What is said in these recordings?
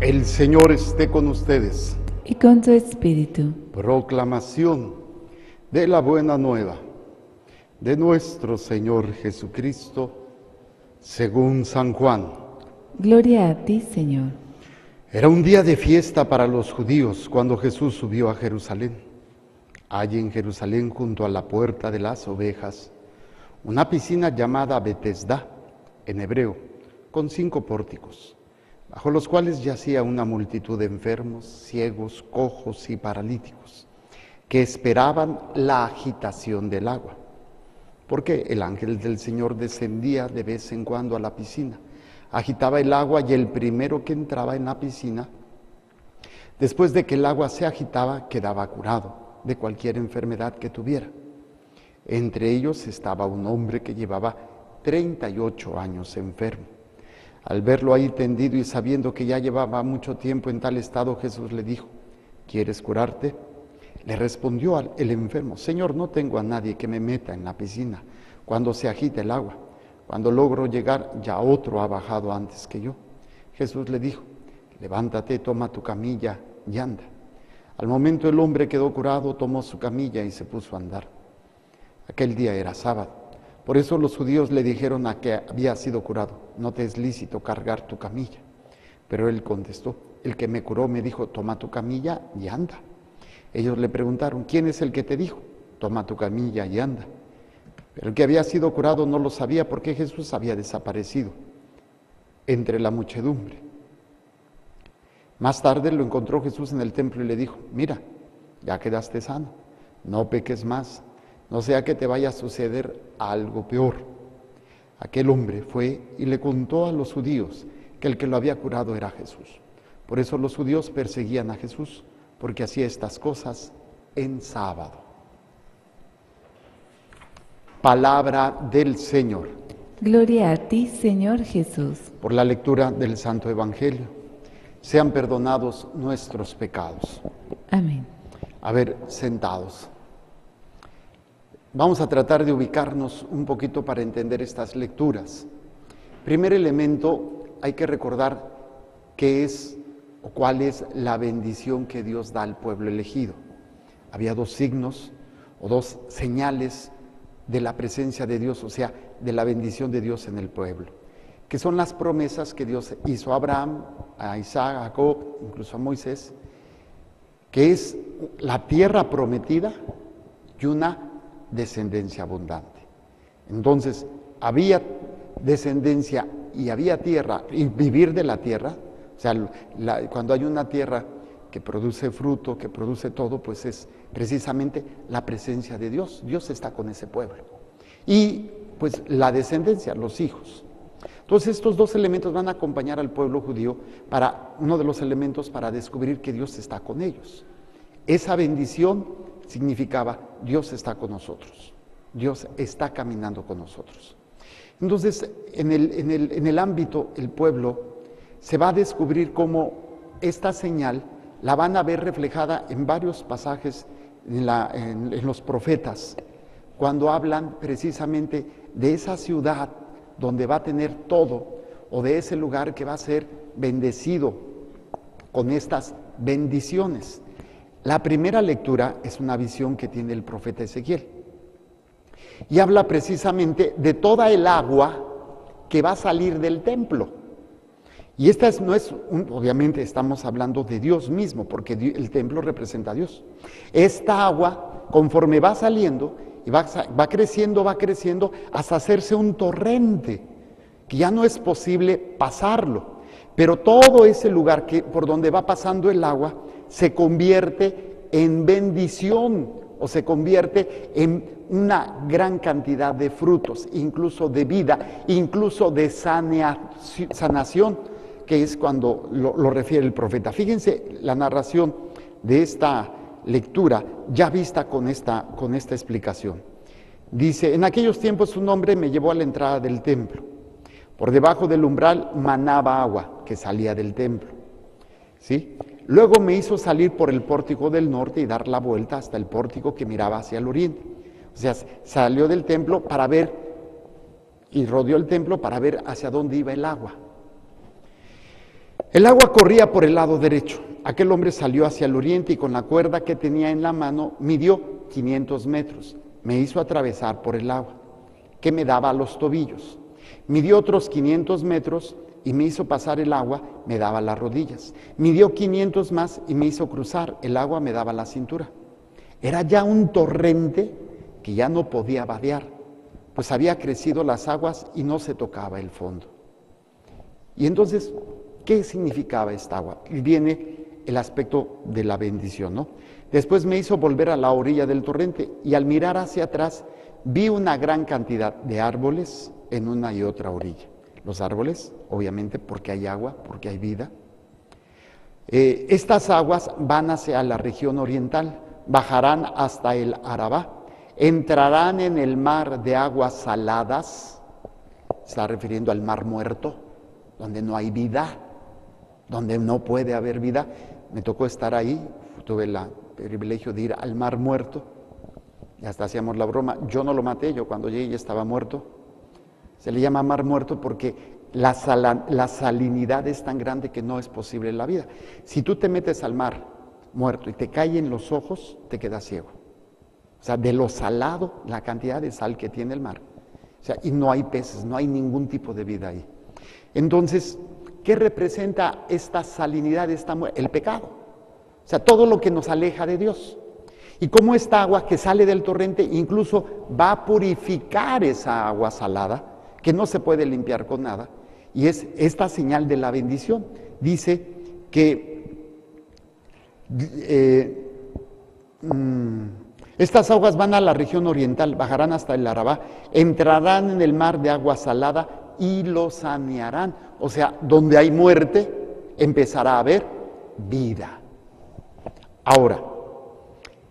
El Señor esté con ustedes. Y con tu espíritu. Proclamación de la buena nueva de nuestro Señor Jesucristo, según San Juan. Gloria a ti, Señor. Era un día de fiesta para los judíos cuando Jesús subió a Jerusalén. Allí en Jerusalén, junto a la puerta de las ovejas, una piscina llamada Betesda, en hebreo, con 5 pórticos, bajo los cuales yacía una multitud de enfermos, ciegos, cojos y paralíticos, que esperaban la agitación del agua, porque el ángel del Señor descendía de vez en cuando a la piscina, agitaba el agua y el primero que entraba en la piscina, después de que el agua se agitaba, quedaba curado de cualquier enfermedad que tuviera. Entre ellos estaba un hombre que llevaba 38 años enfermo. Al verlo ahí tendido y sabiendo que ya llevaba mucho tiempo en tal estado, Jesús le dijo: ¿quieres curarte? Le respondió el enfermo: Señor, no tengo a nadie que me meta en la piscina cuando se agita el agua. Cuando logro llegar, ya otro ha bajado antes que yo. Jesús le dijo: levántate, toma tu camilla y anda. Al momento el hombre quedó curado, tomó su camilla y se puso a andar. Aquel día era sábado. Por eso los judíos le dijeron a que había sido curado: no te es lícito cargar tu camilla. Pero él contestó: el que me curó me dijo, toma tu camilla y anda. Ellos le preguntaron: ¿quién es el que te dijo, toma tu camilla y anda? Pero el que había sido curado no lo sabía, porque Jesús había desaparecido entre la muchedumbre. Más tarde lo encontró Jesús en el templo y le dijo: mira, ya quedaste sano, no peques más, no sea que te vaya a suceder algo peor. Aquel hombre fue y le contó a los judíos que el que lo había curado era Jesús. Por eso los judíos perseguían a Jesús, porque hacía estas cosas en sábado. Palabra del Señor. Gloria a ti, Señor Jesús. Por la lectura del Santo Evangelio, sean perdonados nuestros pecados. Amén. A ver, sentados. Vamos a tratar de ubicarnos un poquito para entender estas lecturas. Primer elemento, hay que recordar qué es o cuál es la bendición que Dios da al pueblo elegido. Había 2 signos o 2 señales de la presencia de Dios, o sea, de la bendición de Dios en el pueblo, que son las promesas que Dios hizo a Abraham, a Isaac, a Jacob, incluso a Moisés, que es la tierra prometida y una descendencia abundante. Entonces, había descendencia y había tierra, y vivir de la tierra, o sea, cuando hay una tierra que produce fruto, que produce todo, pues es precisamente la presencia de Dios. Dios está con ese pueblo. Y pues la descendencia, los hijos. Entonces estos 2 elementos van a acompañar al pueblo judío para uno de los elementos para descubrir que Dios está con ellos. Esa bendición significaba: Dios está con nosotros, Dios está caminando con nosotros. Entonces en el ámbito, el pueblo se va a descubrir cómo esta señal la van a ver reflejada en varios pasajes en los profetas, cuando hablan precisamente de esa ciudad donde va a tener todo, o de ese lugar que va a ser bendecido con estas bendiciones. La primera lectura es una visión que tiene el profeta Ezequiel, y habla precisamente de toda el agua que va a salir del templo. Y esta no es, obviamente estamos hablando de Dios mismo, porque el templo representa a Dios. Esta agua, conforme va saliendo, y va creciendo hasta hacerse un torrente, que ya no es posible pasarlo. Pero todo ese lugar por donde va pasando el agua se convierte en bendición, o se convierte en una gran cantidad de frutos, incluso de vida, incluso de sanación, que es cuando lo refiere el profeta. Fíjense la narración de esta lectura ya vista con esta explicación. Dice: en aquellos tiempos un hombre me llevó a la entrada del templo. Por debajo del umbral manaba agua que salía del templo, ¿sí? Luego me hizo salir por el pórtico del norte y dar la vuelta hasta el pórtico que miraba hacia el oriente. O sea, salió del templo para ver y rodeó el templo para ver hacia dónde iba el agua. El agua corría por el lado derecho. Aquel hombre salió hacia el oriente y con la cuerda que tenía en la mano midió 500 metros. Me hizo atravesar por el agua, que me daba a los tobillos. Midió otros 500 metros y me hizo pasar el agua, me daba a las rodillas. Midió 500 más y me hizo cruzar, el agua me daba a la cintura. Era ya un torrente que ya no podía vadear, pues había crecido las aguas y no se tocaba el fondo. Y entonces, ¿qué significaba esta agua? Y viene el aspecto de la bendición, ¿no? Después me hizo volver a la orilla del torrente y al mirar hacia atrás vi una gran cantidad de árboles en una y otra orilla. Los árboles, obviamente, porque hay agua, porque hay vida. Estas aguas van hacia la región oriental, bajarán hasta el Arabá, entrarán en el mar de aguas saladas, está refiriendo al mar muerto, donde no hay vida, donde no puede haber vida. Me tocó estar ahí, tuve el privilegio de ir al mar muerto, y hasta hacíamos la broma, yo no lo maté, yo cuando llegué ya estaba muerto. Se le llama mar muerto porque la salinidad es tan grande que no es posible la vida. Si tú te metes al mar muerto y te cae en los ojos, te quedas ciego. O sea, de lo salado, la cantidad de sal que tiene el mar. O sea, y no hay peces, no hay ningún tipo de vida ahí. Entonces, ¿qué representa esta salinidad, el pecado? O sea, todo lo que nos aleja de Dios. Y cómo esta agua que sale del torrente incluso va a purificar esa agua salada, que no se puede limpiar con nada, y es esta señal de la bendición. Dice que estas aguas van a la región oriental, bajarán hasta el Arabá, entrarán en el mar de agua salada y lo sanearán. O sea, donde hay muerte, empezará a haber vida. Ahora,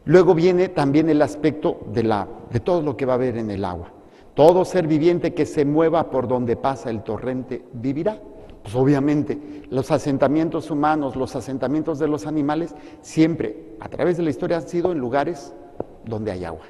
luego viene también el aspecto de todo lo que va a haber en el agua. Todo ser viviente que se mueva por donde pasa el torrente vivirá. Pues obviamente los asentamientos humanos, los asentamientos de los animales, siempre a través de la historia han sido en lugares donde hay agua.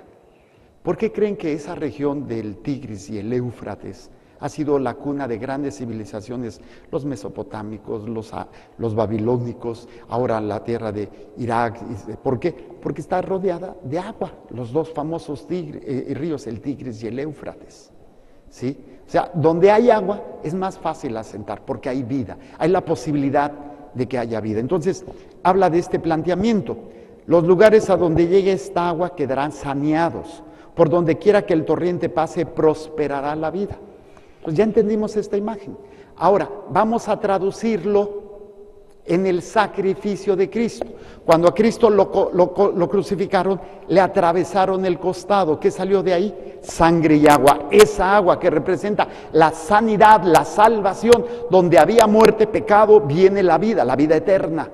¿Por qué creen que esa región del Tigris y el Éufrates ha sido la cuna de grandes civilizaciones? Los mesopotámicos, los babilónicos, ahora la tierra de Irak. ¿Por qué? Porque está rodeada de agua, los dos famosos ríos, el Tigris y el Éufrates. ¿Sí? O sea, donde hay agua es más fácil asentar porque hay vida, hay la posibilidad de que haya vida. Entonces, habla de este planteamiento. Los lugares a donde llegue esta agua quedarán saneados. Por donde quiera que el torrente pase, prosperará la vida. Pues ya entendimos esta imagen. Ahora, vamos a traducirlo en el sacrificio de Cristo. Cuando a Cristo lo crucificaron, le atravesaron el costado. ¿Qué salió de ahí? Sangre y agua. Esa agua que representa la sanidad, la salvación. Donde había muerte, pecado, viene la vida eterna.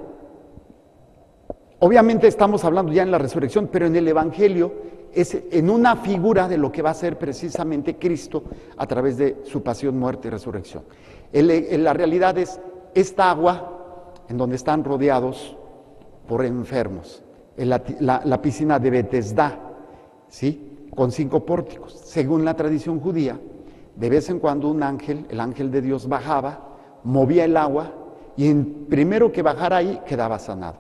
Obviamente estamos hablando ya en la resurrección, pero en el Evangelio es en una figura de lo que va a ser precisamente Cristo a través de su pasión, muerte y resurrección. La realidad es esta agua en donde están rodeados por enfermos, en la piscina de Betesda, ¿sí? Con 5 pórticos. Según la tradición judía, de vez en cuando un ángel, el ángel de Dios bajaba, movía el agua y primero que bajara ahí quedaba sanado.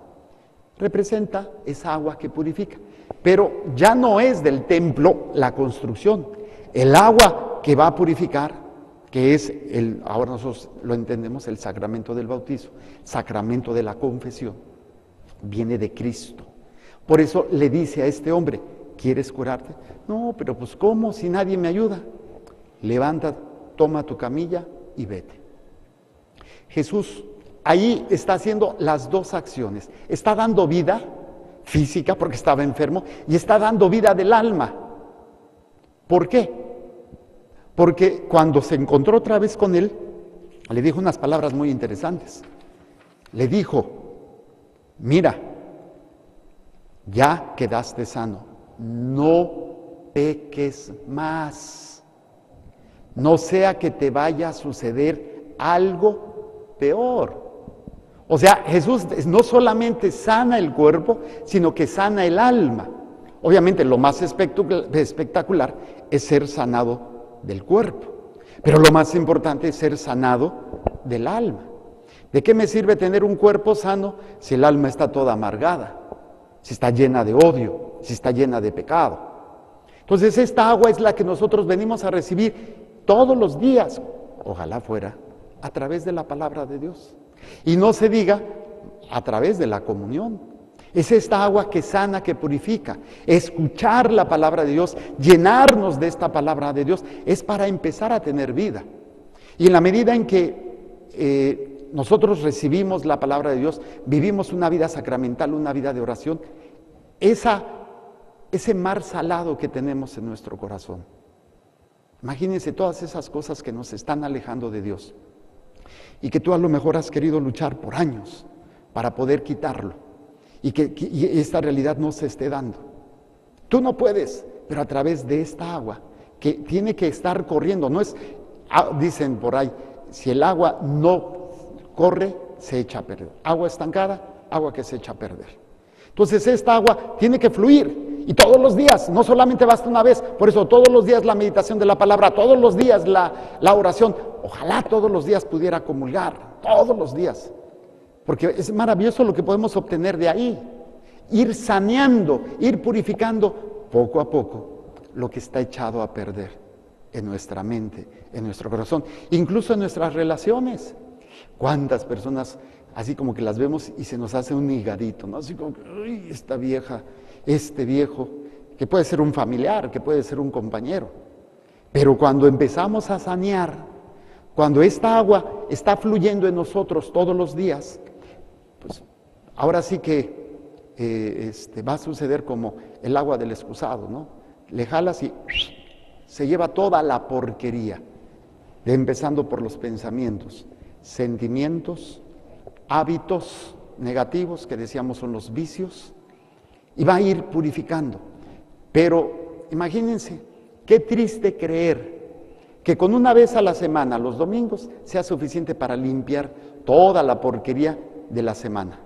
Representa esa agua que purifica. Pero ya no es del templo la construcción. El agua que va a purificar, que es ahora nosotros lo entendemos, el sacramento del bautizo, sacramento de la confesión, viene de Cristo. Por eso le dice a este hombre, ¿quieres curarte? No, pero pues ¿cómo? Si nadie me ayuda. Levanta, toma tu camilla y vete. Jesús ahí está haciendo las dos acciones. Está dando vida física porque estaba enfermo y está dando vida del alma. ¿Por qué? Porque cuando se encontró otra vez con él, le dijo unas palabras muy interesantes. Le dijo, mira, ya quedaste sano, no peques más, no sea que te vaya a suceder algo peor. O sea, Jesús no solamente sana el cuerpo, sino que sana el alma. Obviamente lo más espectacular es ser sanado del cuerpo, pero lo más importante es ser sanado del alma. ¿De qué me sirve tener un cuerpo sano si el alma está toda amargada, si está llena de odio, si está llena de pecado? Entonces esta agua es la que nosotros venimos a recibir todos los días, ojalá fuera a través de la palabra de Dios. Y no se diga a través de la comunión. Es esta agua que sana, que purifica. Escuchar la palabra de Dios, llenarnos de esta palabra de Dios, es para empezar a tener vida. Y en la medida en que nosotros recibimos la palabra de Dios, vivimos una vida sacramental, una vida de oración, ese mar salado que tenemos en nuestro corazón. Imagínense todas esas cosas que nos están alejando de Dios y que tú a lo mejor has querido luchar por años para poder quitarlo y que esta realidad no se esté dando. Tú no puedes, pero a través de esta agua que tiene que estar corriendo, no es, dicen por ahí, si el agua no corre, se echa a perder. Agua estancada, agua que se echa a perder. Entonces esta agua tiene que fluir y todos los días, no solamente basta una vez, por eso todos los días la meditación de la palabra, todos los días la oración, ojalá todos los días pudiera comulgar, todos los días, porque es maravilloso lo que podemos obtener de ahí, ir saneando, ir purificando poco a poco lo que está echado a perder en nuestra mente, en nuestro corazón, incluso en nuestras relaciones. ¿Cuántas personas así como que las vemos y se nos hace un higadito, ¿no? Así como que, uy, esta vieja, este viejo, que puede ser un familiar, que puede ser un compañero. Pero cuando empezamos a sanear, cuando esta agua está fluyendo en nosotros todos los días, pues ahora sí que va a suceder como el agua del excusado, ¿no? Le jalas y se lleva toda la porquería, empezando por los pensamientos, sentimientos, hábitos negativos que decíamos son los vicios, y va a ir purificando. Pero imagínense, qué triste creer que con una vez a la semana, los domingos, sea suficiente para limpiar toda la porquería de la semana.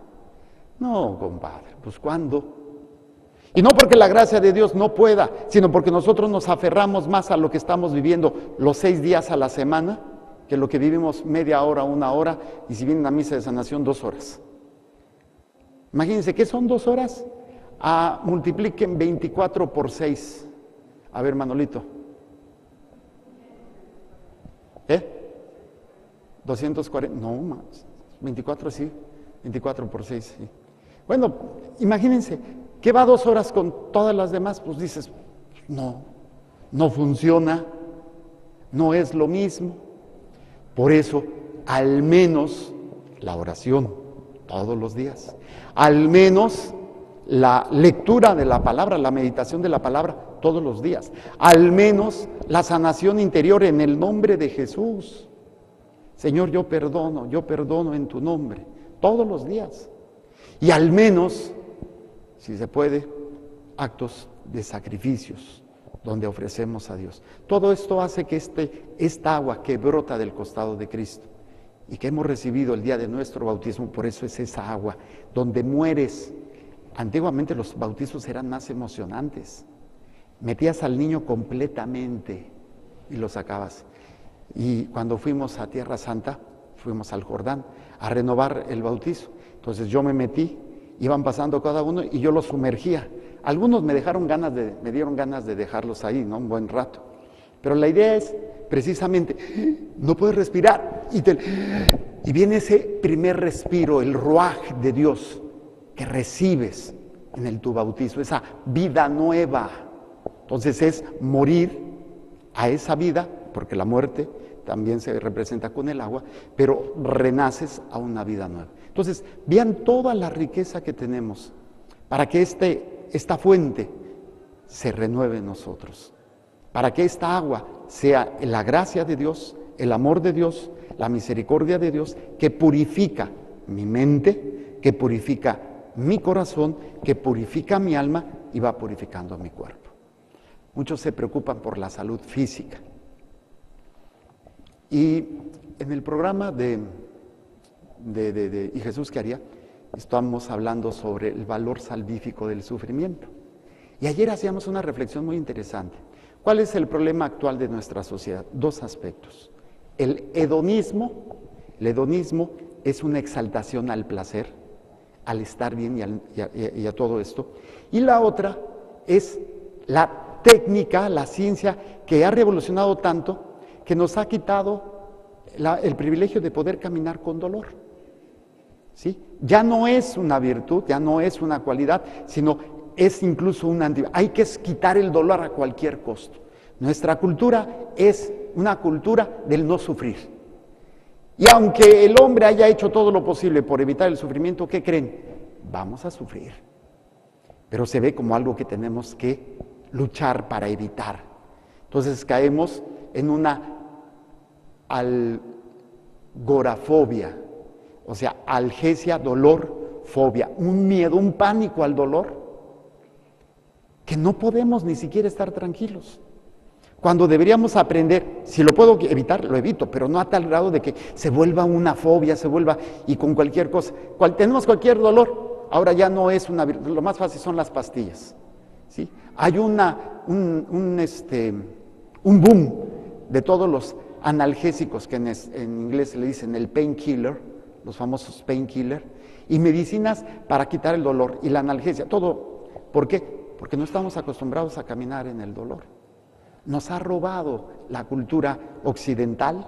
No, compadre, pues ¿cuándo? Y no porque la gracia de Dios no pueda, sino porque nosotros nos aferramos más a lo que estamos viviendo los 6 días a la semana, que lo que vivimos media hora, 1 hora, y si viene una misa de sanación, 2 horas. Imagínense, ¿qué son 2 horas? Multipliquen 24 por 6. A ver, Manolito. 240, no más. 24 sí, 24 por 6, sí. Bueno, imagínense, ¿qué va 2 horas con todas las demás? Pues dices, no funciona, no es lo mismo. Por eso, al menos la oración todos los días, al menos la lectura de la palabra, la meditación de la palabra todos los días, al menos la sanación interior en el nombre de Jesús. Señor, yo perdono en tu nombre, todos los días. Y al menos, si se puede, actos de sacrificios, donde ofrecemos a Dios. Todo esto hace que esta agua que brota del costado de Cristo y que hemos recibido el día de nuestro bautismo, por eso es esa agua donde mueres. Antiguamente los bautizos eran más emocionantes. Metías al niño completamente y lo sacabas. Y cuando fuimos a Tierra Santa, fuimos al Jordán a renovar el bautizo. Entonces yo me metí, iban pasando cada uno y yo los sumergía. Algunos me dieron ganas de dejarlos ahí, ¿no? Un buen rato. Pero la idea es, precisamente, no puedes respirar. Y viene ese primer respiro, el ruaj de Dios, que recibes en tu bautizo, esa vida nueva. Entonces es morir a esa vida, porque la muerte también se representa con el agua, pero renaces a una vida nueva. Entonces, vean toda la riqueza que tenemos para que esta fuente se renueve en nosotros, para que esta agua sea la gracia de Dios, el amor de Dios, la misericordia de Dios, que purifica mi mente, que purifica mi corazón, que purifica mi alma y va purificando mi cuerpo. Muchos se preocupan por la salud física. Y en el programa de ¿Y Jesús qué haría? Estamos hablando sobre el valor salvífico del sufrimiento. Y ayer hacíamos una reflexión muy interesante. ¿Cuál es el problema actual de nuestra sociedad? 2 aspectos. El hedonismo es una exaltación al placer, al estar bien y a todo esto. Y la otra es la técnica, la ciencia que ha revolucionado tanto que nos ha quitado el privilegio de poder caminar con dolor. ¿Sí? Ya no es una virtud, ya no es una cualidad, sino es incluso un hay que quitar el dolor a cualquier costo. Nuestra cultura es una cultura del no sufrir. Y aunque el hombre haya hecho todo lo posible por evitar el sufrimiento, ¿qué creen? Vamos a sufrir. Pero se ve como algo que tenemos que luchar para evitar. Entonces caemos en una algorafobia, o sea, algesia, dolor, fobia, un miedo, un pánico al dolor, que no podemos ni siquiera estar tranquilos. Cuando deberíamos aprender, si lo puedo evitar, lo evito, pero no a tal grado de que se vuelva una fobia, y con cualquier cosa. Tenemos cualquier dolor, ahora ya no es una virtud, lo más fácil son las pastillas. ¿Sí? Hay un boom de todos los analgésicos que en inglés le dicen el painkiller, los famosos painkiller, y medicinas para quitar el dolor y la analgesia, todo. ¿Por qué? Porque no estamos acostumbrados a caminar en el dolor. Nos ha robado la cultura occidental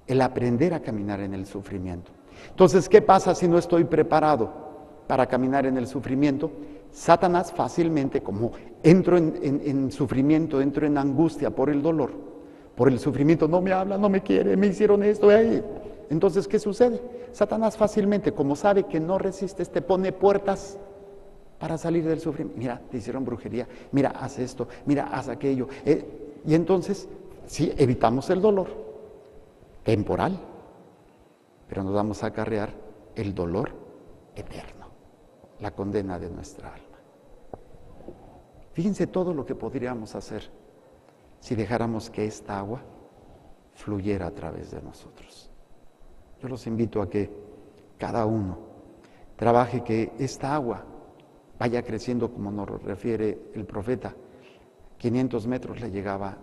el aprender a caminar en el sufrimiento. Entonces, ¿qué pasa si no estoy preparado para caminar en el sufrimiento? Satanás fácilmente, como entro en sufrimiento, entro en angustia por el dolor, por el sufrimiento, no me habla, no me quiere, me hicieron esto, entonces, ¿qué sucede? Satanás fácilmente, como sabe que no resistes, te pone puertas para salir del sufrimiento. Mira, te hicieron brujería, mira, haz esto, mira, haz aquello. Y entonces, sí, evitamos el dolor temporal, pero nos vamos a acarrear el dolor eterno, la condena de nuestra alma. Fíjense todo lo que podríamos hacer si dejáramos que esta agua fluyera a través de nosotros. Yo los invito a que cada uno trabaje que esta agua vaya creciendo, como nos refiere el profeta. 500 metros le llegaba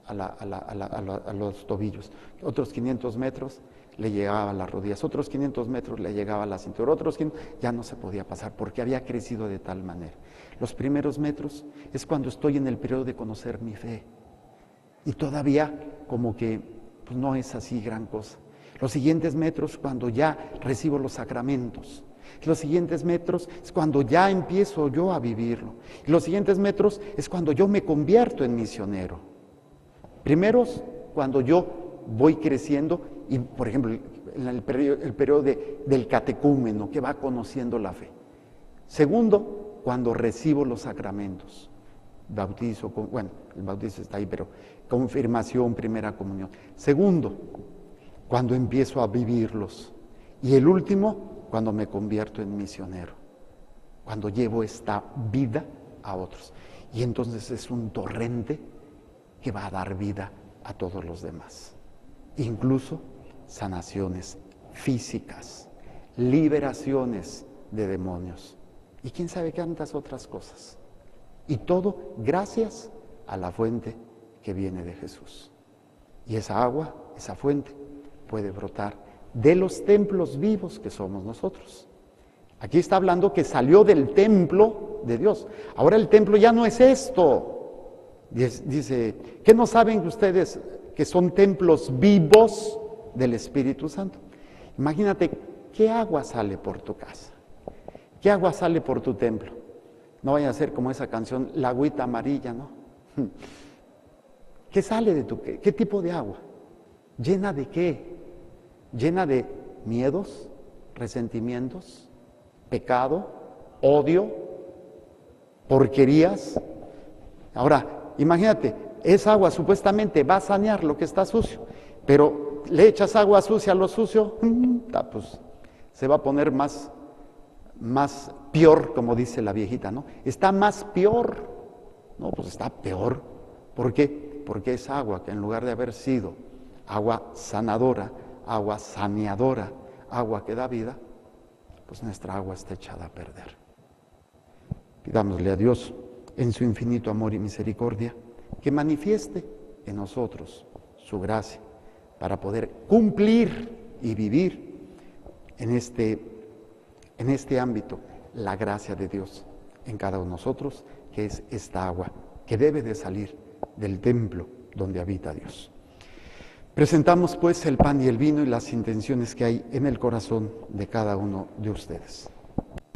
a los tobillos, otros 500 metros le llegaba a las rodillas, otros 500 metros le llegaba a la cintura, otros 500, ya no se podía pasar porque había crecido de tal manera. Los primeros metros es cuando estoy en el periodo de conocer mi fe y todavía como que pues, no es así gran cosa. Los siguientes metros cuando ya recibo los sacramentos. Los siguientes metros es cuando ya empiezo yo a vivirlo. Y los siguientes metros es cuando yo me convierto en misionero. Primeros, cuando yo voy creciendo y, por ejemplo, en el periodo del catecúmeno, que va conociendo la fe. Segundo, cuando recibo los sacramentos. Bautizo, el bautizo está ahí, pero confirmación, primera comunión. Segundo, cuando empiezo a vivirlos. Y el último, cuando me convierto en misionero, cuando llevo esta vida a otros. Y entonces es un torrente que va a dar vida a todos los demás. Incluso sanaciones físicas, liberaciones de demonios. Y quién sabe qué tantas otras cosas. Y todo gracias a la fuente que viene de Jesús. Y esa agua, esa fuente, puede brotar de los templos vivos que somos nosotros. Aquí está hablando que salió del templo de Dios. Ahora el templo ya no es esto. Dice, ¿qué no saben ustedes que son templos vivos del Espíritu Santo? Imagínate, ¿qué agua sale por tu casa? ¿Qué agua sale por tu templo? No vaya a ser como esa canción, la agüita amarilla, ¿no? ¿Qué sale de tu qué tipo de agua? ¿Llena de qué? Llena de miedos, resentimientos, pecado, odio, porquerías. Ahora, imagínate, esa agua supuestamente va a sanear lo que está sucio, pero le echas agua sucia a lo sucio, pues se va a poner más peor, como dice la viejita, ¿no? Está más peor. No, pues está peor. ¿Por qué? Porque es agua que en lugar de haber sido agua sanadora, agua saneadora, agua que da vida, pues nuestra agua está echada a perder. Pidámosle a Dios, en su infinito amor y misericordia, que manifieste en nosotros su gracia para poder cumplir y vivir en este ámbito la gracia de Dios en cada uno de nosotros, que es esta agua que debe de salir del templo donde habita Dios. Presentamos pues el pan y el vino y las intenciones que hay en el corazón de cada uno de ustedes.